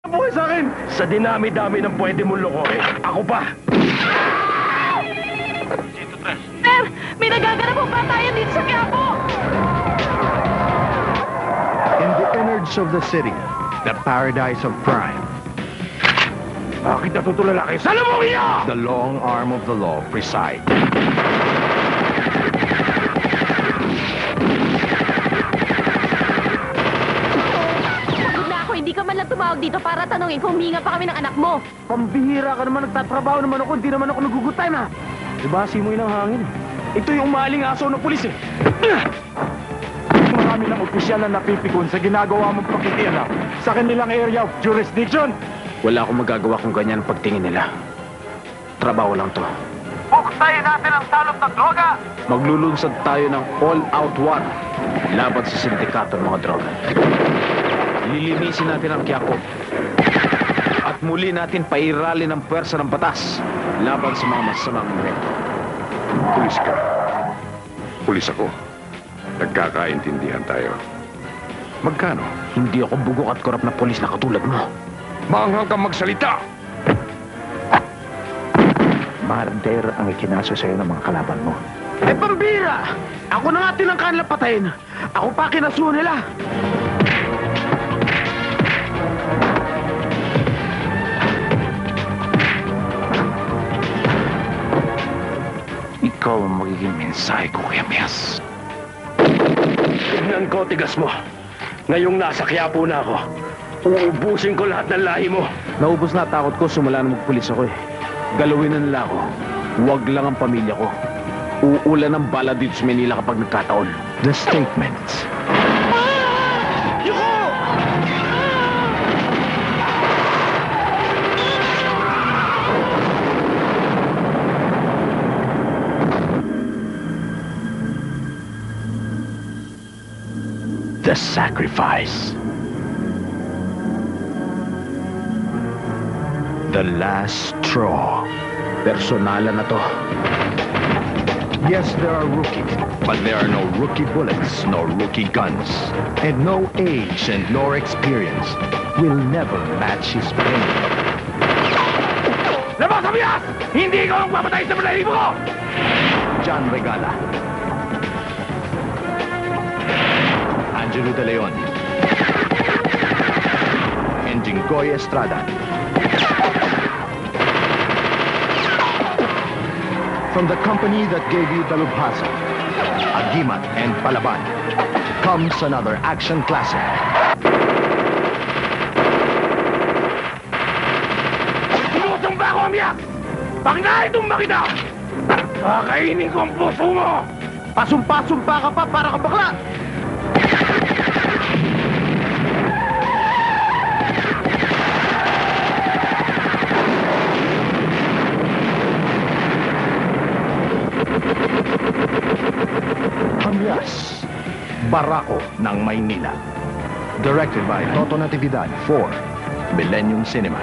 Buhay sa akin! Sa dinami-dami ng pwede mong lokohin, ako pa! Sir, may nagaganap po patayan dito sa Quiapo! In the innards of the city, the paradise of crime, Bakit natutulala kayo? Salubungin niyo! the long arm of the law preside. Pagod na ako, hindi ka man lang tumawag dito para tanungin kung huminga pa kami ng anak mo. Pambihira ka naman, nagtatrabaho naman ako, hindi naman ako nagugutay na. Diba, simoy ng hangin. Ito yung maling aso ng pulis eh. Marami ng opisyal na napipikon sa ginagawa mong pakikialam sa kanilang area of jurisdiction. Wala akong magagawa kung ganyan ang pagtingin nila. Trabaho lang to. Buktayin natin ang salot ng droga! Maglulunsad tayo ng all-out war laban sa sindikato ng mga droga. Lilinisin natin ang Quiapo. At muli natin pairali ng pwersa ng batas laban sa mga masamang invento. Pulis ka. Pulis ako. Nagkakaintindihan tayo. Magkano? Hindi ako bugok at korap na polis na katulad mo. Maanghang kang magsalita! Murder ang ikinaso sa'yo ng mga kalaban mo. Eh, pambira! Ako na nga tinangkaan nila patayin. Ako pa kinasuhan nila. Ikaw ang magiging mensahe ko kay Amias. Tignan ko, tigas mo. Ngayong nasa Quiapo na ako, uubusin ko lahat ng lahi mo. Naubos na takot ko simula na magpulis ako eh. Galawin na nila ako. Huwag lang ang pamilya ko. Uulan ng bala dito sa Manila kapag nagkataon. The statements. The sacrifice. The last straw. Personalan na to. Yes, there are rookies, but there are no rookie bullets, nor rookie guns. And no age and nor experience will never match his pain. Labas, Amias! Hindi ko ang papatay sa balahibo ko! John Regala. Angelo De Leon. And Jinggoy Estrada. From the company that gave you Dalubhasa, Agimat and Palaban, comes another action classic. Sinusumba ko, Amias! Pag naitumba kita, kakainin ko ang puso mo! Pasumpa-sumpa ka pa para ka bakla! Amias, Barako ng Maynila. Directed by Toto Natividad for Millennium Cinema.